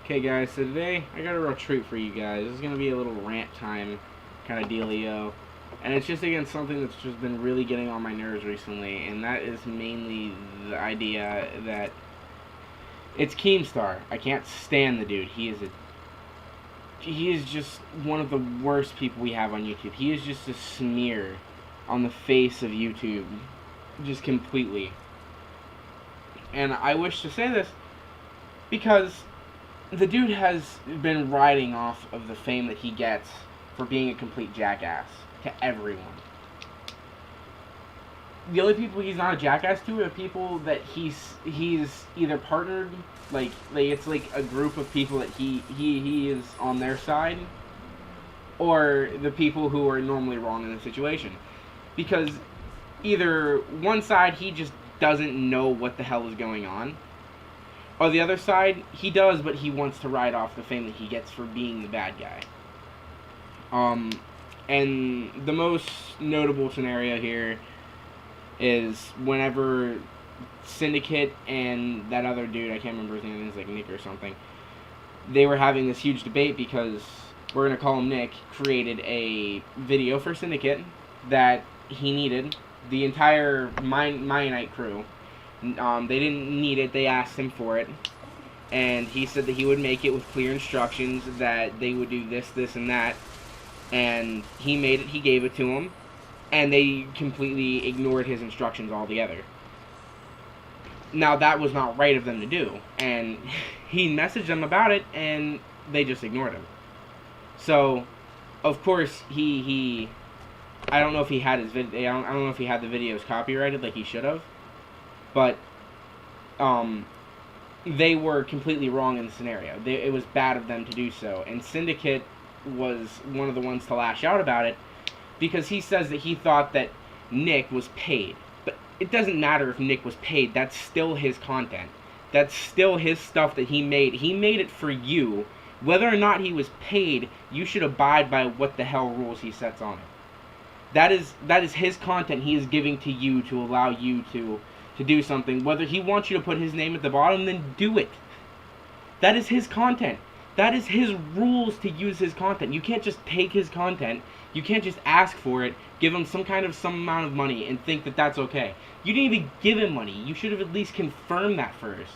Okay guys, so today I got a real treat for you guys. This is going to be a little rant time kind of dealio. And it's just against something that's just been really getting on my nerves recently, and that is mainly the idea that it's Keemstar. I can't stand the dude. He is just one of the worst people we have on YouTube. He is just a smear on the face of YouTube. Just completely. And I wish to say this because the dude has been riding off of the fame that he gets for being a complete jackass to everyone. The only people he's not a jackass to are people that he's either partnered, like it's like a group of people that he is on their side, or the people who are normally wrong in the situation. Because either one side, he just doesn't know what the hell is going on, or the other side, he does, but he wants to ride off the fame that he gets for being the bad guy. And the most notable scenario here is whenever Syndicate and that other dude, I can't remember his name, it's like Nick or something, they were having this huge debate because, we're going to call him Nick, created a video for Syndicate that he needed. The entire Mionite crew, they didn't need it, they asked him for it, and he said that he would make it with clear instructions that they would do this, this, and that, and he made it, he gave it to him, and they completely ignored his instructions altogether. Now, that was not right of them to do, and he messaged them about it, and they just ignored him. So, of course, I don't know if he had his video, I don't know if he had the videos copyrighted like he should have, but they were completely wrong in the scenario. It was bad of them to do so, and Syndicate was one of the ones to lash out about it because he says that he thought that Nick was paid. But it doesn't matter if Nick was paid. That's still his content. That's still his stuff that he made. He made it for you. Whether or not he was paid, you should abide by what the hell rules he sets on it. That is his content he is giving to you to allow you to do something. Whether he wants you to put his name at the bottom, then do it. That is his content. That is his rules to use his content. You can't just take his content. You can't just ask for it, give him some amount of money, and think that that's okay. You didn't even give him money. You should have at least confirmed that first.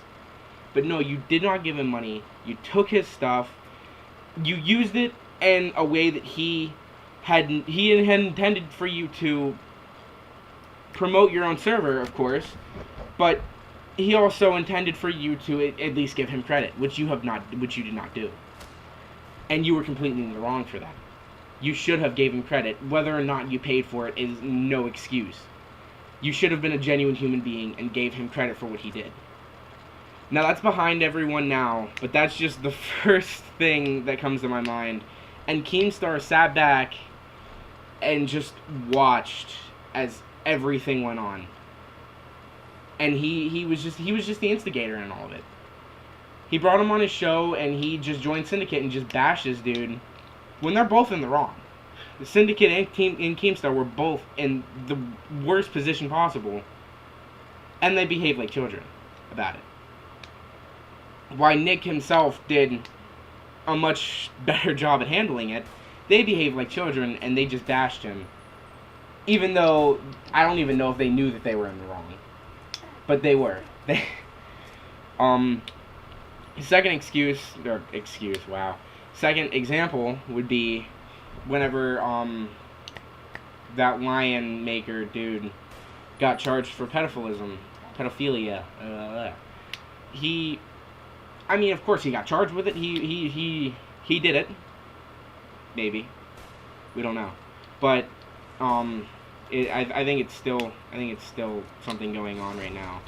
But no, you did not give him money. You took his stuff. You used it in a way that he had intended for you to promote your own server, of course, but he also intended for you to at least give him credit, which you did not do. And you were completely in the wrong for that. You should have gave him credit. Whether or not you paid for it is no excuse. You should have been a genuine human being and gave him credit for what he did. Now, that's behind everyone now, but that's just the first thing that comes to my mind. And Keemstar sat back and just watched as everything went on. And he was just the instigator in all of it. He brought him on his show, and he just joined Syndicate and just bashed this dude when they're both in the wrong. The Syndicate and Keemstar were both in the worst position possible, and they behaved like children about it. Why Nick himself did a much better job at handling it, they behaved like children, and they just bashed him. Even though, I don't even know if they knew that they were in the wrong. But they were. Second example would be whenever, that Lionmaker dude got charged for pedophilia. I mean, of course he got charged with it. He did it. Maybe. We don't know. But, I think it's still something going on right now.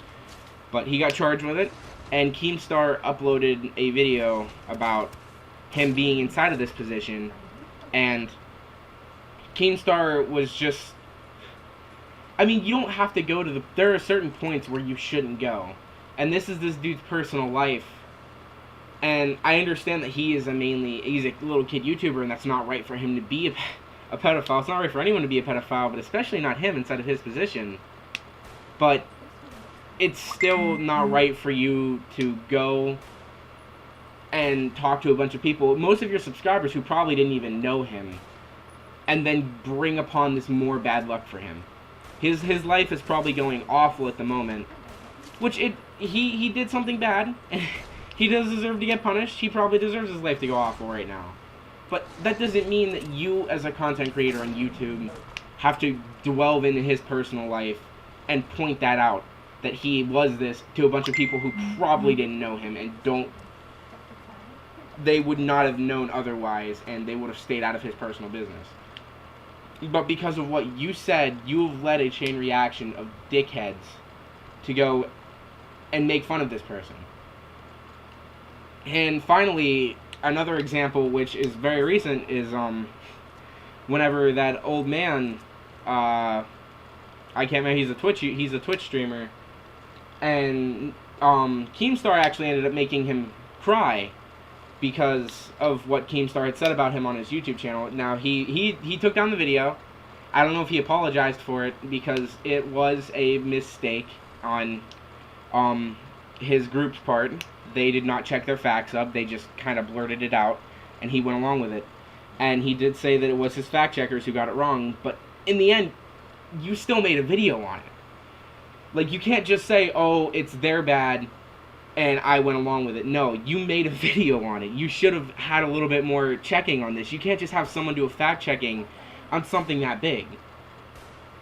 But he got charged with it, and Keemstar uploaded a video about him being inside of this position, and Keemstar was just, I mean, you don't have to go to there are certain points where you shouldn't go, and this is this dude's personal life, and I understand that he's a little kid YouTuber, and that's not right for him to be a pedophile. It's not right for anyone to be a pedophile, but especially not him inside of his position. But it's still not right for you to go and talk to a bunch of people, most of your subscribers who probably didn't even know him, and then bring upon this more bad luck for him. His life is probably going awful at the moment, which he did something bad. He does deserve to get punished. He probably deserves his life to go awful right now. But that doesn't mean that you, as a content creator on YouTube, have to delve into his personal life and point that out, that he was this, to a bunch of people who probably didn't know him and they would not have known otherwise, and they would have stayed out of his personal business. But because of what you said, you have led a chain reaction of dickheads to go and make fun of this person. And finally, another example, which is very recent, is whenever that old man, I can't remember, he's a Twitch streamer, and Keemstar actually ended up making him cry because of what Keemstar had said about him on his YouTube channel. Now, he took down the video. I don't know if he apologized for it, because it was a mistake on his group's part. They did not check their facts up. They just kind of blurted it out, and he went along with it. And he did say that it was his fact checkers who got it wrong, but in the end, you still made a video on it. Like, you can't just say, oh, it's their bad, and I went along with it. No, you made a video on it. You should have had a little bit more checking on this. You can't just have someone do a fact checking on something that big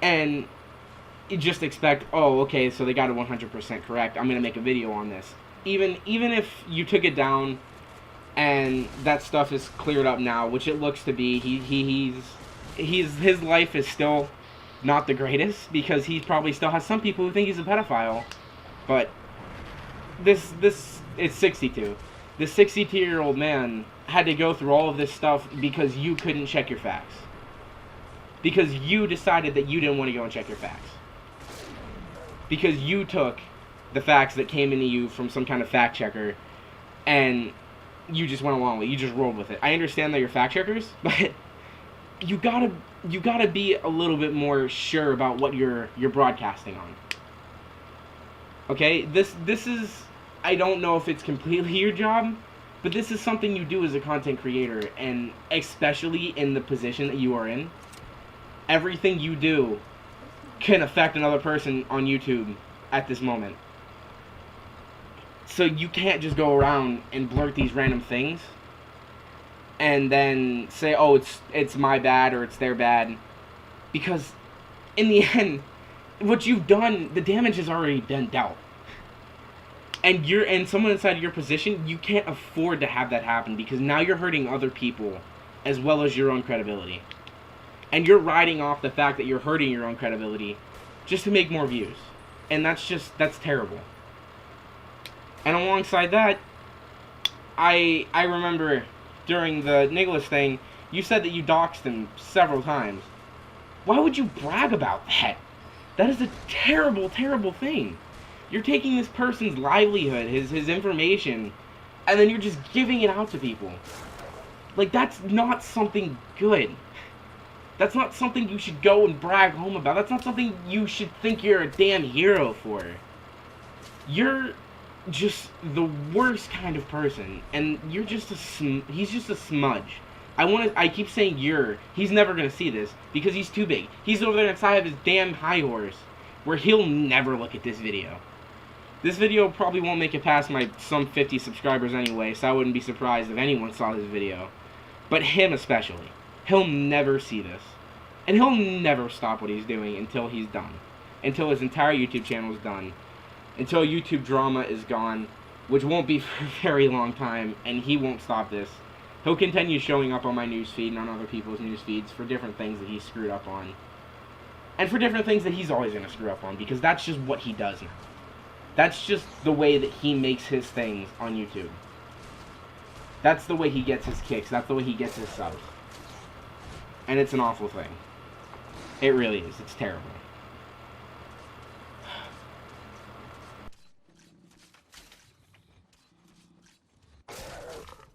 and you just expect, oh, okay, so they got it 100% correct, I'm gonna make a video on this. Even if you took it down and that stuff is cleared up now, which it looks to be, his life is still not the greatest, because he probably still has some people who think he's a pedophile. But it's 62. This 62-year-old man had to go through all of this stuff because you couldn't check your facts. Because you decided that you didn't want to go and check your facts. Because you took the facts that came into you from some kind of fact checker and you just went along with it. You just rolled with it. I understand that you're fact checkers, but you gotta be a little bit more sure about what you're broadcasting on. Okay? This is, I don't know if it's completely your job, but this is something you do as a content creator, and especially in the position that you are in. Everything you do can affect another person on YouTube at this moment. So you can't just go around and blurt these random things and then say, oh, it's my bad or it's their bad. Because in the end, what you've done, the damage has already been dealt. And someone inside of your position, you can't afford to have that happen, because now you're hurting other people as well as your own credibility. And you're riding off the fact that you're hurting your own credibility just to make more views. And that's terrible. And alongside that, I remember during the Nicholas thing, you said that you doxed him several times. Why would you brag about that? That is a terrible, terrible thing. You're taking this person's livelihood, his information, and then you're just giving it out to people. Like, that's not something good. That's not something you should go and brag home about. That's not something you should think you're a damn hero for. You're just the worst kind of person, and you're just he's just a smudge. I keep saying he's never gonna see this, because he's too big. He's over there inside of his damn high horse, where he'll never look at this video. This video probably won't make it past my some 50 subscribers anyway, so I wouldn't be surprised if anyone saw this video. But him especially. He'll never see this. And he'll never stop what he's doing until he's done. Until his entire YouTube channel is done. Until YouTube drama is gone, which won't be for a very long time, and he won't stop this. He'll continue showing up on my newsfeed and on other people's newsfeeds for different things that he's screwed up on. And for different things that he's always going to screw up on, because that's just what he does now. That's just the way that he makes his things on YouTube. That's the way he gets his kicks. That's the way he gets his subs. And it's an awful thing. It really is. It's terrible.